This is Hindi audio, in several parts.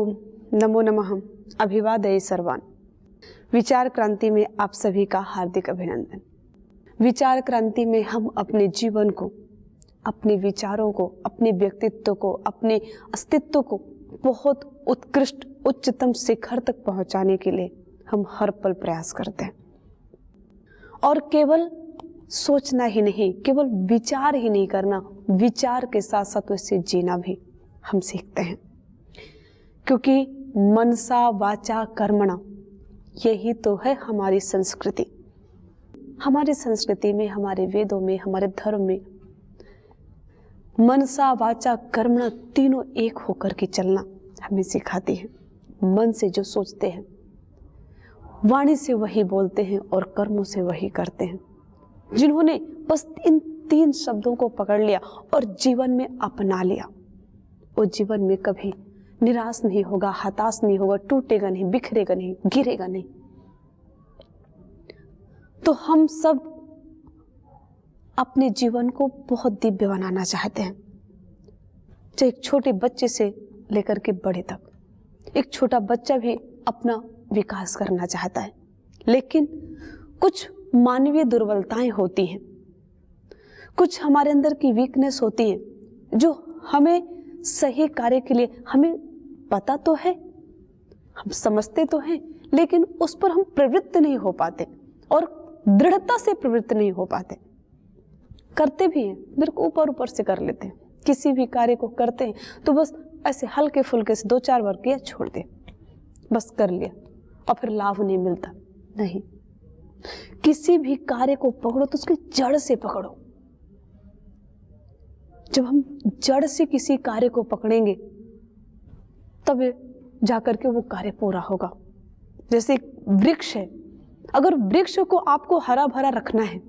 ओम नमो नमः। अभिवादये सर्वान्। विचार क्रांति में आप सभी का हार्दिक अभिनंदन। विचार क्रांति में हम अपने जीवन को, अपने विचारों को, अपने व्यक्तित्व को, अपने अस्तित्व को बहुत उत्कृष्ट उच्चतम शिखर तक पहुंचाने के लिए हम हर पल प्रयास करते हैं। और केवल सोचना ही नहीं, केवल विचार ही नहीं करना, विचार के साथ साथ वैसे जीना भी हम सीखते हैं। क्योंकि मनसा वाचा कर्मणा, यही तो है हमारी संस्कृति। हमारी संस्कृति में, हमारे वेदों में, हमारे धर्म में मनसा वाचा कर्मणा तीनों एक होकर के चलना हमें सिखाती है। मन से जो सोचते हैं, वाणी से वही बोलते हैं और कर्मों से वही करते हैं। जिन्होंने बस इन तीन शब्दों को पकड़ लिया और जीवन में अपना लिया, वो जीवन में कभी निराश नहीं होगा, हताश नहीं होगा, टूटेगा नहीं, बिखरेगा नहीं, गिरेगा नहीं। तो हम सब अपने जीवन को बहुत दिव्य बनाना चाहते हैं। चाहे एक छोटे बच्चे से लेकर के बड़े तक, एक छोटा बच्चा भी अपना विकास करना चाहता है, लेकिन कुछ मानवीय दुर्बलताएं होती हैं, कुछ हमारे अंदर की वीकनेस होती हैं जो हमें सही कार्य के लिए, हमें पता तो है, हम समझते तो हैं, लेकिन उस पर हम प्रवृत्त नहीं हो पाते और दृढ़ता से प्रवृत्त नहीं हो पाते। करते भी हैं, मेरे को ऊपर ऊपर से कर लेते हैं। किसी भी कार्य को करते हैं तो बस ऐसे हल्के फुल्के से 2-4 बार किया, छोड़ दे, बस कर लिया और फिर लाभ नहीं मिलता। नहीं, किसी भी कार्य को पकड़ो तो उसकी जड़ से पकड़ो। जब हम जड़ से किसी कार्य को पकड़ेंगे तब जाकर के वो कार्य पूरा होगा। जैसे एक वृक्ष है, अगर वृक्ष को आपको हरा भरा रखना है,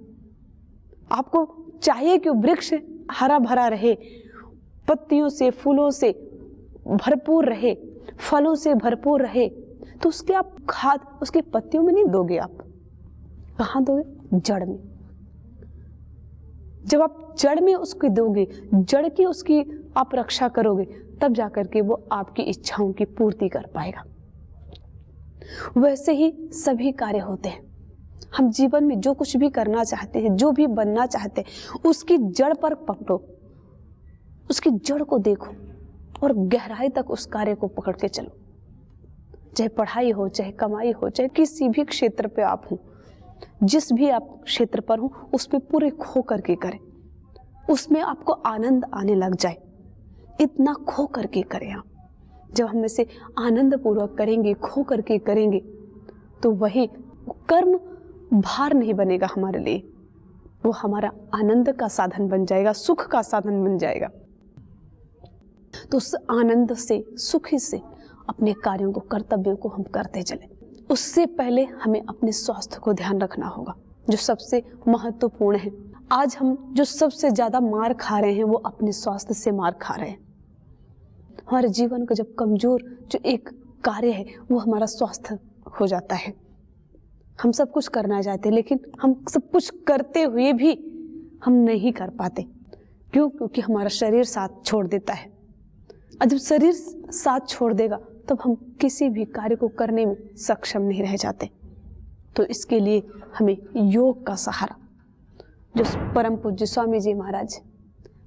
आपको चाहिए कि वृक्ष हरा भरा रहे, पत्तियों से, फूलों से भरपूर रहे, फलों से भरपूर रहे, तो उसके आप खाद उसकी पत्तियों में नहीं दोगे, आप कहाँ दोगे? जड़ में। जब आप जड़ में उसकी दोगे, जड़ की उसकी आप रक्षा करोगे, तब जाकर के वो आपकी इच्छाओं की पूर्ति कर पाएगा। वैसे ही सभी कार्य होते हैं। हम जीवन में जो कुछ भी करना चाहते हैं, जो भी बनना चाहते हैं, उसकी जड़ पर पकड़ो, उसकी जड़ को देखो और गहराई तक उस कार्य को पकड़ के चलो। चाहे पढ़ाई हो, चाहे कमाई हो, चाहे किसी भी क्षेत्र पे आप हो, जिस भी आप क्षेत्र पर हो, उसमें पूरे खो करके करें, उसमें आपको आनंद आने लग जाए, इतना खो करके करें आप। जब हम इसे आनंद पूर्वक करेंगे, खो करके करेंगे, तो वही कर्म भार नहीं बनेगा हमारे लिए, वो हमारा आनंद का साधन बन जाएगा, सुख का साधन बन जाएगा। तो उस आनंद से, सुख से अपने कार्यों को, कर्तव्यों को हम करते चले। उससे पहले हमें अपने स्वास्थ्य को ध्यान रखना होगा, जो सबसे महत्वपूर्ण है। आज हम जो सबसे ज्यादा मार खा रहे हैं वो अपने स्वास्थ्य से मार खा रहे हैं। हमारे जीवन का जब कमजोर जो एक कार्य है वो हमारा स्वास्थ्य हो जाता है। हम सब कुछ करना चाहते हैं, लेकिन हम सब कुछ करते हुए भी हम नहीं कर पाते। क्यों? क्योंकि हमारा शरीर साथ छोड़ देता है। और जब शरीर साथ छोड़ देगा तब हम किसी भी कार्य को करने में सक्षम नहीं रह जाते। तो इसके लिए हमें योग का सहारा, जो परम पूज्य स्वामी जी महाराज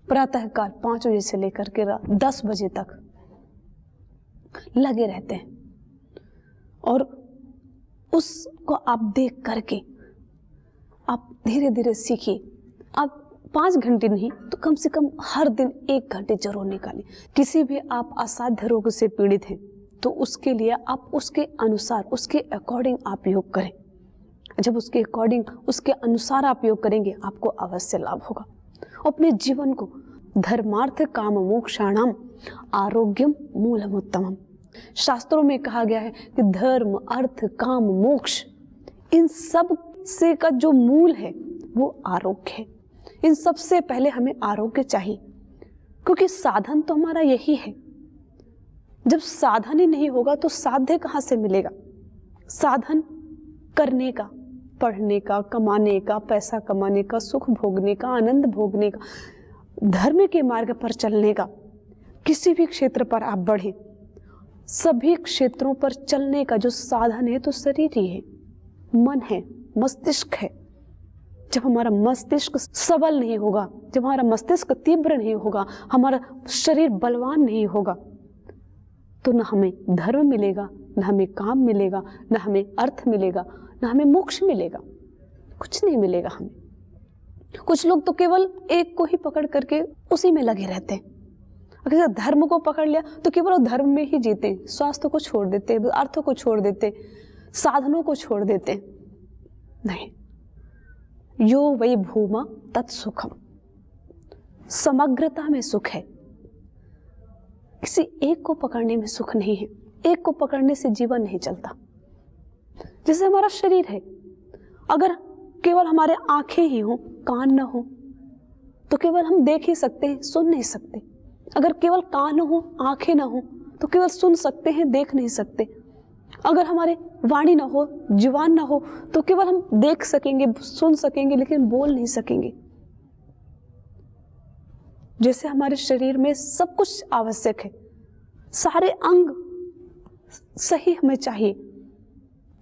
प्रातःकाल 5 बजे से लेकर के 10 बजे तक लगे रहते हैं, और उसको आप देख करके आप धीरे धीरे सीखिए। आप 5 घंटे नहीं तो कम से कम हर दिन 1 घंटे जरूर निकालें। किसी भी आप असाध्य रोग से पीड़ित हैं तो उसके लिए आप उसके अनुसार, उसके अकॉर्डिंग आप योग करें। जब उसके अकॉर्डिंग, उसके अनुसार आप योग करेंगे, आपको अवश्य लाभ होगा। अपने जीवन को धर्मार्थ काम मोक्षाणाम आरोग्यम मूलमुत्तमम, शास्त्रों में कहा गया है कि धर्म, अर्थ, काम, मोक्ष, इन सब से का जो मूल है वो आरोग्य है। इन सब से पहले हमें आरोग्य चाहिए, क्योंकि साधन तो हमारा यही है। जब साधन ही नहीं होगा तो साध्य कहाँ से मिलेगा? साधन करने का, पढ़ने का, कमाने का, पैसा कमाने का, सुख भोगने का, आनंद भोगने का, धर्म के मार्ग पर चलने का, किसी भी क्षेत्र पर आप बढ़े, सभी क्षेत्रों पर चलने का जो साधन है तो शरीर ही है, मन है, मस्तिष्क है। जब हमारा मस्तिष्क सबल नहीं होगा, जब हमारा मस्तिष्क तीव्र नहीं होगा, हमारा शरीर बलवान नहीं होगा, तो न हमें धर्म मिलेगा, न हमें काम मिलेगा, न हमें अर्थ मिलेगा, न हमें मोक्ष मिलेगा, कुछ नहीं मिलेगा हमें। कुछ लोग तो केवल एक को ही पकड़ करके उसी में लगे रहते हैं। अगर धर्म को पकड़ लिया तो केवल धर्म में ही जीते हैं, स्वास्थ्य को छोड़ देते, अर्थ को छोड़ देते, साधनों को छोड़ देते। नहीं, यो वै भूमा तत्सुखम, समग्रता में सुख है। किसी एक को पकड़ने में सुख नहीं है, एक को पकड़ने से जीवन नहीं चलता। जैसे हमारा शरीर है, अगर केवल हमारे आंखें ही हो, कान न हो, तो केवल हम देख ही सकते हैं, सुन नहीं सकते। अगर केवल कान हो, आंखें ना हो, तो केवल सुन सकते हैं, देख नहीं सकते। अगर हमारे वाणी ना हो, जुबान ना हो, तो केवल हम देख सकेंगे, सुन सकेंगे, लेकिन बोल नहीं सकेंगे। जैसे हमारे शरीर में सब कुछ आवश्यक है, सारे अंग सही हमें चाहिए,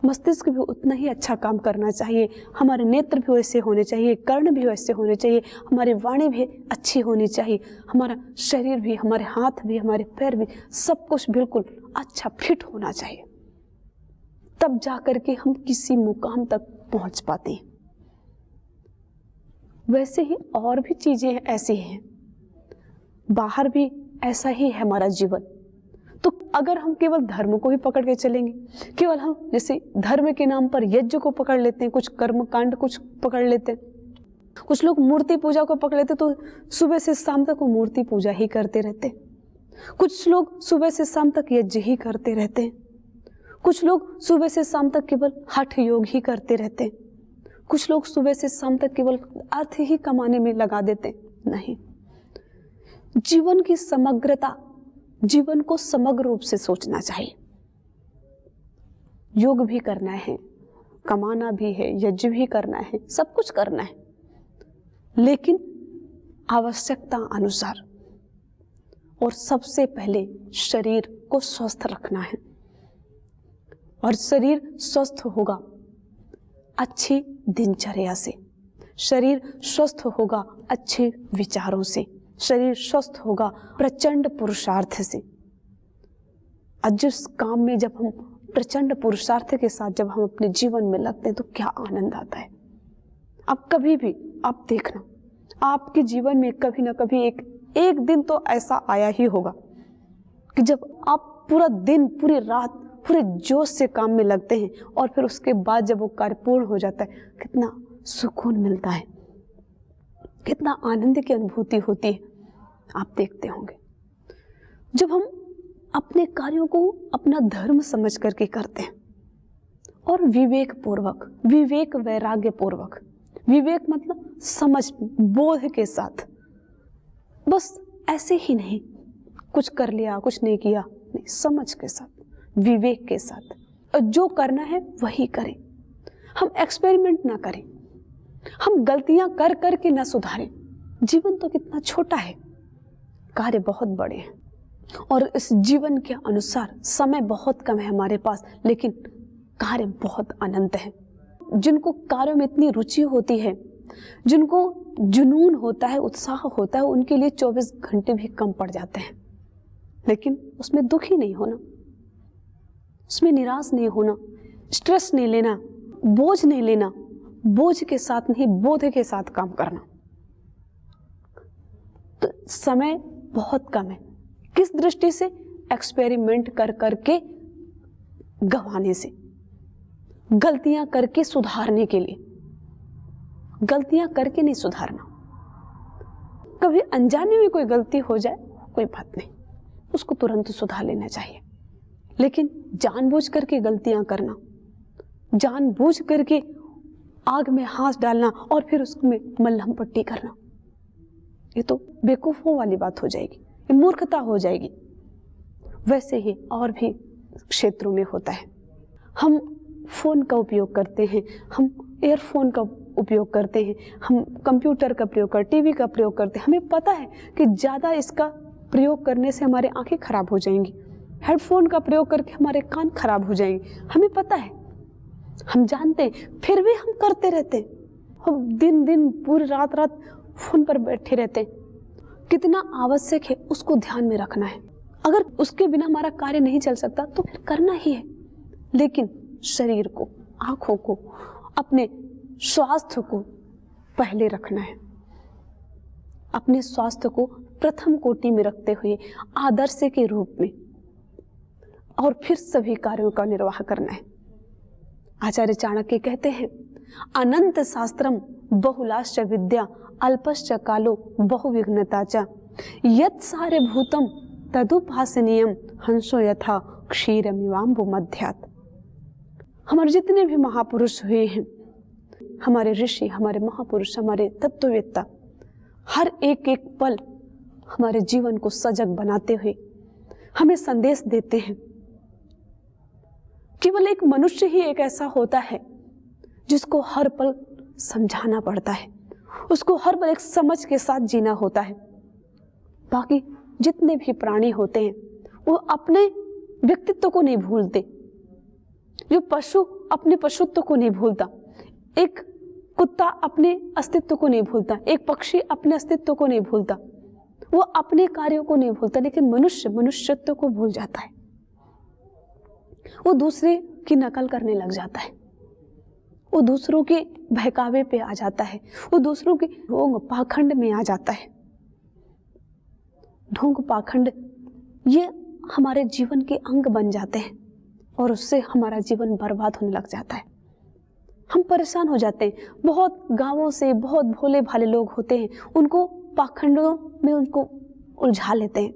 मस्तिष्क भी उतना ही अच्छा काम करना चाहिए, हमारे नेत्र भी वैसे होने चाहिए, कर्ण भी वैसे होने चाहिए, हमारी वाणी भी अच्छी होनी चाहिए, हमारा शरीर भी, हमारे हाथ भी, हमारे पैर भी, सब कुछ बिल्कुल अच्छा फिट होना चाहिए। तब जाकर के हम किसी मुकाम तक पहुंच पाते हैं। वैसे ही और भी चीजें ऐसी हैं, बाहर भी ऐसा ही है हमारा जीवन। तो अगर हम केवल धर्म को ही पकड़ के चलेंगे, केवल हम जैसे धर्म के नाम पर यज्ञ को पकड़ लेते हैं, कुछ कर्म कांड कुछ पकड़ लेते हैं, कुछ लोग मूर्ति पूजा को पकड़ लेते, तो सुबह से शाम तक वो मूर्ति पूजा ही करते रहते। कुछ लोग सुबह से शाम तक यज्ञ ही करते रहते हैं, कुछ लोग सुबह से शाम तक केवल हठ योग ही करते रहते हैं, कुछ लोग सुबह से शाम तक केवल अर्थ ही कमाने में लगा देते। नहीं, जीवन की समग्रता, जीवन को समग्र रूप से सोचना चाहिए। योग भी करना है, कमाना भी है, यज्ञ भी करना है, सब कुछ करना है, लेकिन आवश्यकता अनुसार। और सबसे पहले शरीर को स्वस्थ रखना है, और शरीर स्वस्थ होगा अच्छी दिनचर्या से, शरीर स्वस्थ होगा अच्छे विचारों से, शरीर स्वस्थ होगा प्रचंड पुरुषार्थ से। आज जिस काम में जब हम प्रचंड पुरुषार्थ के साथ जब हम अपने जीवन में लगते हैं तो क्या आनंद आता है। अब कभी भी आप देखना, आपके जीवन में कभी ना कभी एक दिन तो ऐसा आया ही होगा कि जब आप पूरा दिन, पूरी रात, पूरे जोश से काम में लगते हैं, और फिर उसके बाद जब वो कार्य पूर्ण हो जाता है, कितना सुकून मिलता है, कितना आनंद की अनुभूति होती है। आप देखते होंगे जब हम अपने कार्यों को अपना धर्म समझ करके करते हैं, और विवेक पूर्वक, विवेक वैराग्य पूर्वक, विवेक मतलब समझ, बोध के साथ, बस ऐसे ही नहीं कुछ कर लिया कुछ नहीं किया, नहीं, समझ के साथ, विवेक के साथ, और जो करना है वही करें। हम एक्सपेरिमेंट ना करें, हम गलतियां कर कर के ना सुधारें। जीवन तो कितना छोटा है, कार्य बहुत बड़े हैं, और इस जीवन के अनुसार समय बहुत कम है हमारे पास, लेकिन कार्य बहुत अनंत है। जिनको कार्यों में इतनी रुचि होती है, जिनको जुनून होता है, उत्साह होता है, उनके लिए 24 घंटे भी कम पड़ जाते हैं। लेकिन उसमें दुखी नहीं होना, उसमें निराश नहीं होना, स्ट्रेस नहीं लेना, बोझ नहीं लेना, बोझ के साथ नहीं, बोध के साथ काम करना। तो समय बहुत कम है, किस दृष्टि से? एक्सपेरिमेंट कर करके गंवाने से, गलतियां करके सुधारने के लिए। गलतियां करके नहीं सुधारना। कभी अनजाने में कोई गलती हो जाए, कोई बात नहीं, उसको तुरंत सुधार लेना चाहिए, लेकिन जानबूझ करके गलतियां करना, जानबूझ करके आग में हाथ डालना और फिर उसमें मलहम पट्टी करना, ये तो बेवकूफों वाली बात हो जाएगी, ये मूर्खता हो जाएगी। वैसे ही और भी क्षेत्रों में होता है। हम फोन का उपयोग करते हैं, हम एयरफोन का उपयोग करते हैं, हम कंप्यूटर का प्रयोग करते, टीवी का प्रयोग करते हैं। हमें पता है कि ज़्यादा इसका प्रयोग करने से हमारे आंखें खराब हो जाएंगी, हेडफोन का प्रयोग करके हमारे कान खराब हो जाएंगे, हमें पता है, हम जानते हैं, फिर भी हम करते रहते हैं। हम दिन दिन पूरी रात रात फोन पर बैठे रहते हैं। कितना आवश्यक है उसको ध्यान में रखना है। अगर उसके बिना हमारा कार्य नहीं चल सकता तो फिर करना ही है, लेकिन शरीर को, आंखों को, अपने स्वास्थ्य को पहले रखना है। अपने स्वास्थ्य को प्रथम कोटि में रखते हुए आदर्श के रूप में, और फिर सभी कार्यों का निर्वाह करना है। आचार्य चाणक्य कहते हैं, अनंत शास्त्रम बहुलाश्च विद्या अल्पश्च कालो बहुविघ्नता च यत् सारे भूतम तदुपासनीयम हंसो यथा क्षीरमिवाम्बु मध्यात्। हमारे जितने भी महापुरुष हुए हैं, हमारे ऋषि, हमारे महापुरुष, हमारे तत्ववेत्ता, हर एक एक पल हमारे जीवन को सजग बनाते हुए हमें संदेश देते हैं। केवल एक मनुष्य ही एक ऐसा होता है जिसको हर पल समझाना पड़ता है, उसको हर पल एक समझ के साथ जीना होता है। बाकी जितने भी प्राणी होते हैं वो अपने व्यक्तित्व को नहीं भूलते। जो पशु अपने पशुत्व को नहीं भूलता, एक कुत्ता अपने अस्तित्व को नहीं भूलता, एक पक्षी अपने अस्तित्व को नहीं भूलता, वो अपने कार्यों को नहीं भूलता, लेकिन मनुष्य मनुष्यत्व को भूल जाता है। वो दूसरे की नकल करने लग जाता है, वो दूसरों के बहकावे पे आ जाता है, वो दूसरों के ढोंग पाखंड में आ जाता है। ढोंग पाखंड ये हमारे जीवन के अंग बन जाते हैं और उससे हमारा जीवन बर्बाद होने लग जाता है। हम परेशान हो जाते हैं। बहुत गांवों से बहुत भोले भाले लोग होते हैं, उनको पाखंडों में उनको उलझा लेते हैं,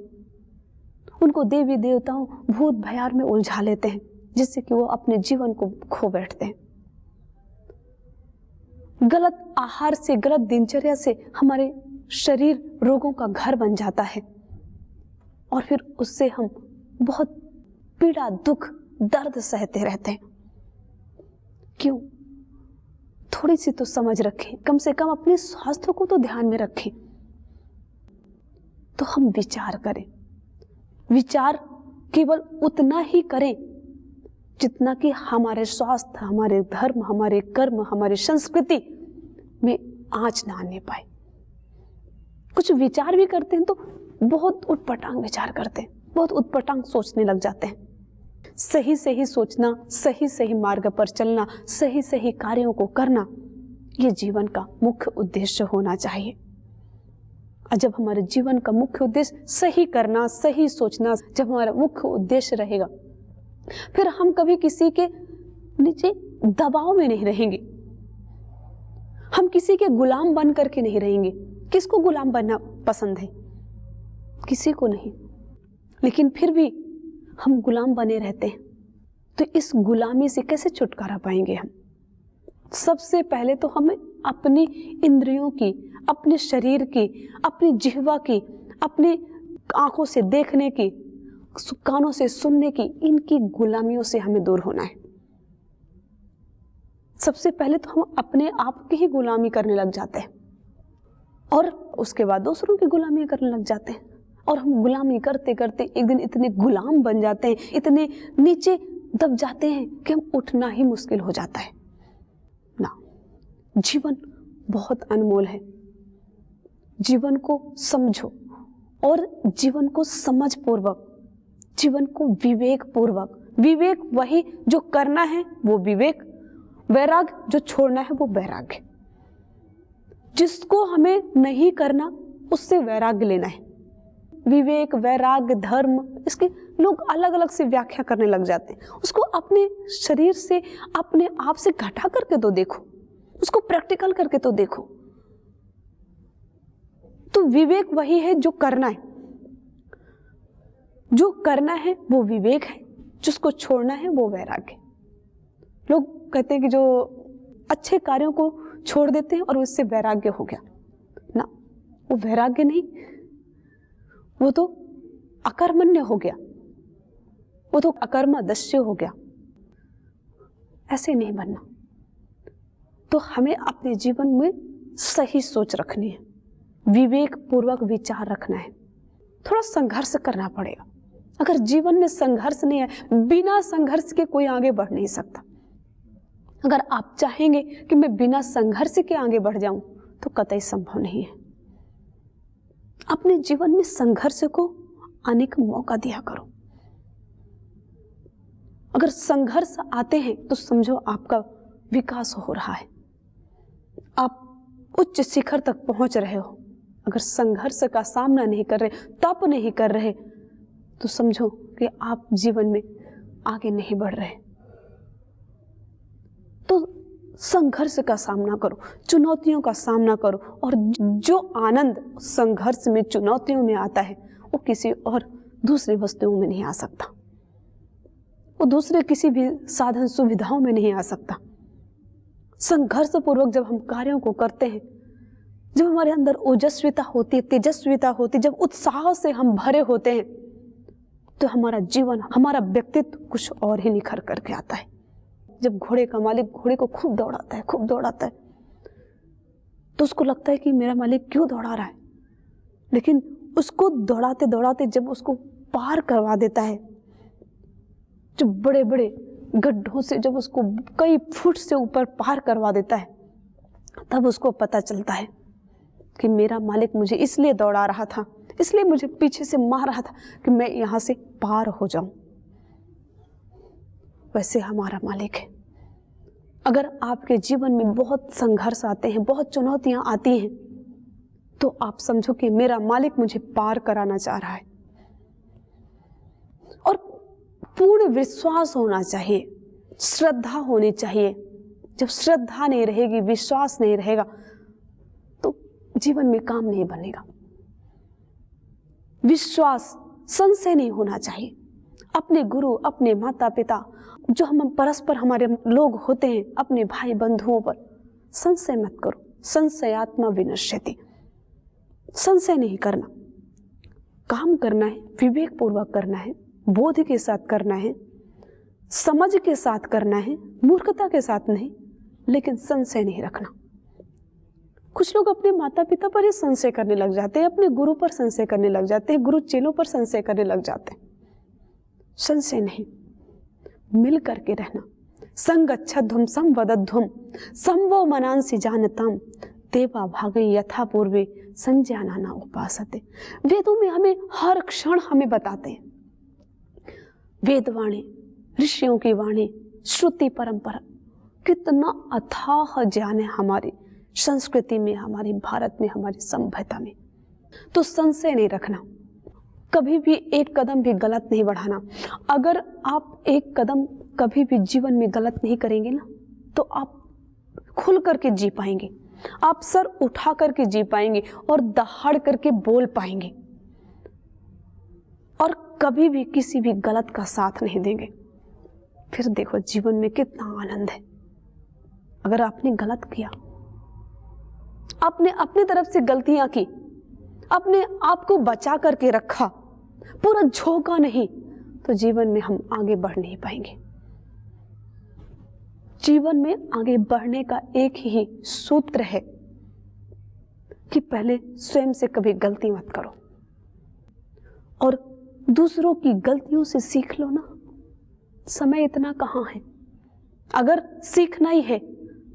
उनको देवी देवताओं भूत भयार में उलझा लेते हैं, जिससे कि वो अपने जीवन को खो बैठते हैं। गलत आहार से, गलत दिनचर्या से हमारे शरीर रोगों का घर बन जाता है और फिर उससे हम बहुत पीड़ा, दुख, दर्द सहते रहते हैं। क्यों? थोड़ी सी तो समझ रखें, कम से कम अपने स्वास्थ्य को तो ध्यान में रखें। तो हम विचार करें, विचार केवल उतना ही करें जितना कि हमारे स्वास्थ्य, हमारे धर्म, हमारे कर्म, हमारी संस्कृति में आंच ना आने पाए। कुछ विचार भी करते हैं तो बहुत उटपटांग विचार करते हैं, बहुत उटपटांग सोचने लग जाते हैं। सही सही सोचना, सही सही मार्ग पर चलना, सही सही कार्यों को करना, ये जीवन का मुख्य उद्देश्य होना चाहिए। और जब हमारे जीवन का मुख्य उद्देश्य सही करना, सही सोचना, जब हमारा मुख्य उद्देश्य रहेगा, फिर हम कभी किसी के नीचे दबाव में नहीं रहेंगे, हम किसी के गुलाम बन करके नहीं रहेंगे। किसको गुलाम बनना पसंद है? किसी को नहीं, लेकिन फिर भी हम गुलाम बने रहते हैं। तो इस गुलामी से कैसे छुटकारा पाएंगे हम? सबसे पहले तो हमें अपनी इंद्रियों की, अपने शरीर की, अपनी जिह्वा की, अपनी आंखों से देखने की, कानों से सुनने की, इनकी गुलामियों से हमें दूर होना है। सबसे पहले तो हम अपने आप की ही गुलामी करने लग जाते हैं और उसके बाद दूसरों की गुलामी करने लग जाते हैं। और हम गुलामी करते करते एक दिन इतने गुलाम बन जाते हैं, इतने नीचे दब जाते हैं कि हम उठना ही मुश्किल हो जाता है ना। जीवन बहुत अनमोल है। जीवन को समझो और जीवन को समझ पूर्वक, जीवन को विवेक पूर्वक, विवेक वही जो करना है वो विवेक, वैराग्य जो छोड़ना है वो वैराग्य। जिसको हमें नहीं करना उससे वैराग्य लेना है। विवेक, वैराग्य, धर्म, इसके लोग अलग अलग से व्याख्या करने लग जाते हैं। उसको अपने शरीर से, अपने आप से घटा करके तो देखो, उसको प्रैक्टिकल करके तो देखो। तो विवेक वही है जो करना है, जो करना है वो विवेक है, जिसको छोड़ना है वो वैराग्य। लोग कहते हैं कि जो अच्छे कार्यों को छोड़ देते हैं और उससे वैराग्य हो गया ना, वो वैराग्य नहीं, वो तो अकर्मण्य हो गया, वो तो अकर्मदस्य हो गया। ऐसे नहीं बनना। तो हमें अपने जीवन में सही सोच रखनी है, विवेक पूर्वक विचार रखना है। थोड़ा संघर्ष करना पड़ेगा, अगर जीवन में संघर्ष नहीं है, बिना संघर्ष के कोई आगे बढ़ नहीं सकता। अगर आप चाहेंगे कि मैं बिना संघर्ष के आगे बढ़ जाऊं तो कतई संभव नहीं है। अपने जीवन में संघर्ष को आने का मौका दिया करो। अगर संघर्ष आते हैं तो समझो आपका विकास हो रहा है, आप उच्च शिखर तक पहुंच रहे हो। अगर संघर्ष का सामना नहीं कर रहे, तप नहीं कर रहे, तो समझो कि आप जीवन में आगे नहीं बढ़ रहे। तो संघर्ष का सामना करो, चुनौतियों का सामना करो, और जो आनंद संघर्ष में, चुनौतियों में आता है वो किसी और दूसरी वस्तुओं में नहीं आ सकता, वो दूसरे किसी भी साधन सुविधाओं में नहीं आ सकता। संघर्ष पूर्वक जब हम कार्यों को करते हैं, जब हमारे अंदर ओजस्विता होती है, तेजस्विता होती है, जब उत्साह से हम भरे होते हैं, तो हमारा जीवन, हमारा व्यक्तित्व कुछ और ही निखर करके आता है। जब घोड़े का मालिक घोड़े को खूब दौड़ाता है, तो उसको लगता है कि मेरा मालिक क्यों दौड़ा रहा है, लेकिन उसको दौड़ाते दौड़ाते जब उसको पार करवा देता है, जो बड़े बड़े गड्ढों से जब उसको कई फुट से ऊपर पार करवा देता है, तब उसको पता चलता है कि मेरा मालिक मुझे इसलिए दौड़ा रहा था, इसलिए मुझे पीछे से मार रहा था कि मैं यहाँ से पार हो जाऊं। वैसे हमारा मालिक है। अगर आपके जीवन में बहुत संघर्ष आते हैं, बहुत चुनौतियां आती हैं, तो आप समझो कि मेरा मालिक मुझे पार कराना चाह रहा है। और पूर्ण विश्वास होना चाहिए, श्रद्धा होनी चाहिए। जब श्रद्धा नहीं रहेगी, विश्वास नहीं रहेगा, तो जीवन में काम नहीं बनेगा। विश्वास, संशय नहीं होना चाहिए। अपने गुरु, अपने माता पिता, जो हम परस्पर हमारे लोग होते हैं, अपने भाई बंधुओं पर संशय मत करो। संशयात्मा विनश्यति। संशय नहीं करना, काम करना है, विवेक पूर्वक करना है, बोध के साथ करना है, समझ के साथ करना है, मूर्खता के साथ नहीं, लेकिन संशय नहीं रखना। कुछ लोग अपने माता पिता पर ही संशय करने लग जाते हैं, अपने गुरु पर संशय करने लग जाते हैं, गुरु चेलों पर संशय करने लग जाते हैं। संशय नहीं, मिल करके रहना। संगच्छध्वम संवदध्वम संवो मनांसि जानताम देवा भागे यथा पूर्वे संज्ञानाना उपासते। वेदों में हमें हर क्षण हमें बताते हैं, वेदवाणी, ऋषियों की वाणी, श्रुति परंपरा, कितना अथाह ज्ञान है हमारी संस्कृति में, हमारे भारत में, हमारी सभ्यता में। तो संशय नहीं रखना, कभी भी एक कदम भी गलत नहीं बढ़ाना। अगर आप एक कदम कभी भी जीवन में गलत नहीं करेंगे ना, तो आप खुल करके जी पाएंगे, आप सर उठा करके जी पाएंगे और दहाड़ करके बोल पाएंगे, और कभी भी किसी भी गलत का साथ नहीं देंगे। फिर देखो जीवन में कितना आनंद है। अगर आपने गलत किया, आपने अपनी तरफ से गलतियां की, अपने आप को बचा करके रखा, पूरा झोंका नहीं, तो जीवन में हम आगे बढ़ नहीं पाएंगे। जीवन में आगे बढ़ने का एक ही सूत्र है कि पहले स्वयं से कभी गलती मत करो, और दूसरों की गलतियों से सीख लो ना। समय इतना कहाँ है। अगर सीखना ही है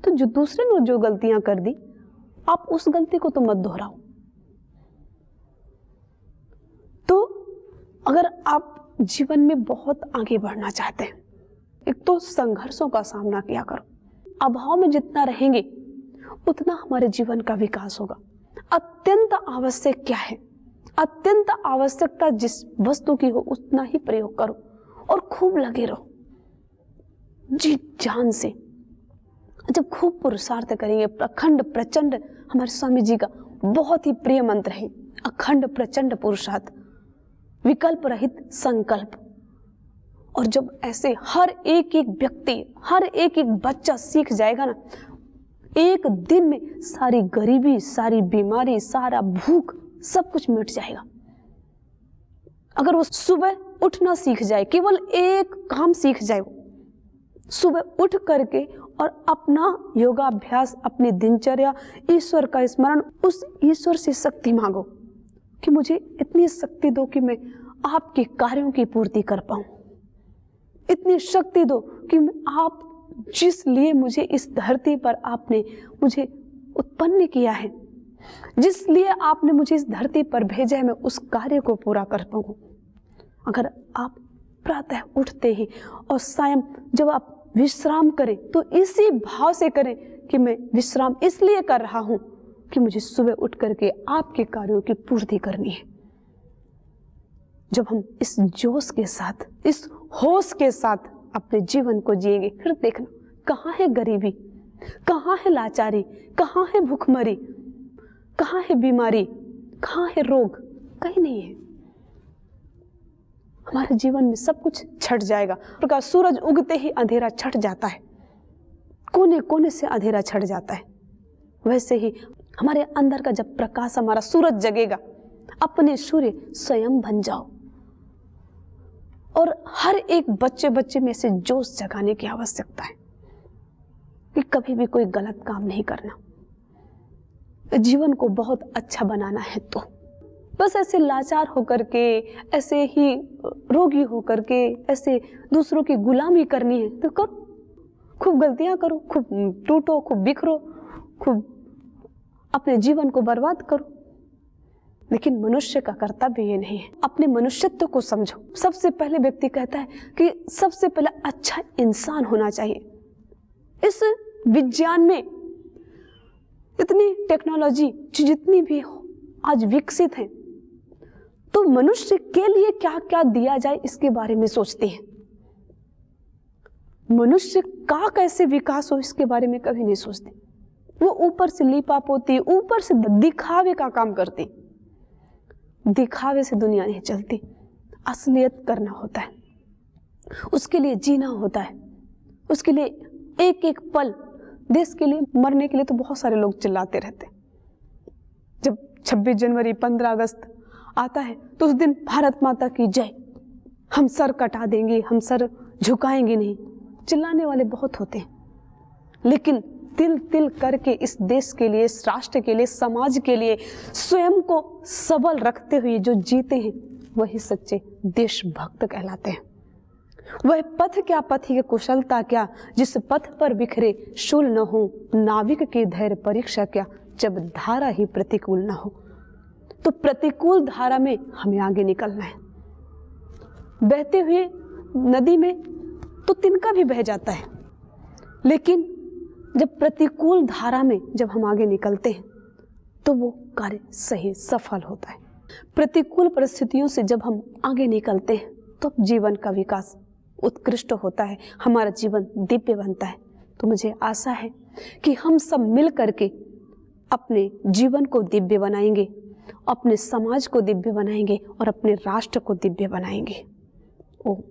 तो जो दूसरे ने जो गलतियां कर दी, आप उस गलती को तो मत दोहराओ। तो अगर आप जीवन में बहुत आगे बढ़ना चाहते हैं, एक तो संघर्षों का सामना किया करो। अभाव में जितना रहेंगे उतना हमारे जीवन का विकास होगा। अत्यंत आवश्यक क्या है, अत्यंत आवश्यकता जिस वस्तु की हो उतना ही प्रयोग करो और खूब लगे रहो जी जान से। जब खूब पुरुषार्थ करेंगे, अखंड प्रचंड, हमारे स्वामी जी का बहुत ही प्रिय मंत्र है, अखंड प्रचंड पुरुषार्थ, विकल्प रहित संकल्प। और जब ऐसे हर एक एक व्यक्ति, हर एक एक बच्चा सीख जाएगा ना, एक दिन में सारी गरीबी, सारी बीमारी, सारा भूख, सब कुछ मिट जाएगा। अगर वो सुबह उठना सीख जाए, केवल एक काम सीख जाए, वो सुबह उठ करके और अपना योगाभ्यास, अपनी दिनचर्या, ईश्वर का स्मरण, उस ईश्वर से शक्ति मांगो कि मुझे इतनी शक्ति दो कि मैं आपके कार्यों की पूर्ति कर पाऊं। इतनी शक्ति दो कि आप जिस लिए मुझे इस धरती पर आपने मुझे उत्पन्न किया है, जिस लिए आपने मुझे इस धरती पर भेजा है, मैं उस कार्य को पूरा कर पाऊं। अगर आप प्रातः उठते ही और सायं जब आप विश्राम करें तो इसी भाव से करें कि मैं विश्राम इसलिए कर रहा हूं कि मुझे सुबह उठ करके आपके कार्यों की पूर्ति करनी है। जब हम इस जोश के साथ, इस होश के साथ अपने जीवन को जिएंगे, फिर देखना कहाँ है गरीबी, कहाँ है लाचारी, कहाँ है भूखमरी, कहाँ है बीमारी, कहाँ है रोग, कहीं नहीं है। हमारे जीवन में सब कुछ छट जाएगा। प्रकाश सूरज उगते ही अंधेरा छट जाता है, कोने कोने से अंधेरा छट जाता है। वैसे ही हमारे अंदर का जब प्रकाश, हमारा सूरज जगेगा, अपने सूर्य स्वयं बन जाओ। और हर एक बच्चे में से जोश जगाने की आवश्यकता है कि कभी भी कोई गलत काम नहीं करना। जीवन को बहुत अच्छा बनाना है तो बस ऐसे लाचार होकर के, ऐसे ही रोगी होकर के, ऐसे दूसरों की गुलामी करनी है तो करो, खूब गलतियां करो, खूब टूटो, खूब बिखरो, खूब अपने जीवन को बर्बाद करो। लेकिन मनुष्य का कर्तव्य ये नहीं है। अपने मनुष्यत्व को समझो। सबसे पहले व्यक्ति कहता है कि सबसे पहले अच्छा इंसान होना चाहिए। इस विज्ञान में इतनी टेक्नोलॉजी जितनी भी आज विकसित है, तो मनुष्य के लिए क्या क्या दिया जाए इसके बारे में सोचते हैं। मनुष्य का कैसे विकास हो इसके बारे में कभी नहीं सोचते। वो ऊपर से लीपापोती, ऊपर से दिखावे का काम करते। दिखावे से दुनिया नहीं चलती। असलियत करना होता है, उसके लिए जीना होता है, उसके लिए एक एक पल, देश के लिए मरने के लिए तो बहुत सारे लोग चिल्लाते रहते। जब 26 जनवरी 15 अगस्त आता है तो उस दिन भारत माता की जय, हम सर कटा देंगे, हम सर झुकाएंगे नहीं, चिल्लाने वाले बहुत होते हैं। लेकिन तिल तिल करके इस देश के लिए, इस राष्ट्र के लिए, समाज के लिए स्वयं को सबल रखते हुए जो जीते हैं, वही सच्चे देशभक्त कहलाते हैं। वह पथ क्या, पथ की कुशलता क्या, जिस पथ पर बिखरे शूल न हो, नाविक की धैर्य परीक्षा क्या, जब धारा ही प्रतिकूल न हो। तो प्रतिकूल धारा में हमें आगे निकलना है। बहते हुए नदी में तो तिनका भी बह जाता है, लेकिन जब प्रतिकूल धारा में जब हम आगे निकलते हैं तो वो कार्य सही सफल होता है। प्रतिकूल परिस्थितियों से जब हम आगे निकलते हैं तो जीवन का विकास उत्कृष्ट होता है, हमारा जीवन दिव्य बनता है। तो मुझे आशा है कि हम सब मिल करके अपने जीवन को दिव्य बनाएंगे, अपने समाज को दिव्य बनाएंगे और अपने राष्ट्र को दिव्य बनाएंगे। ओम।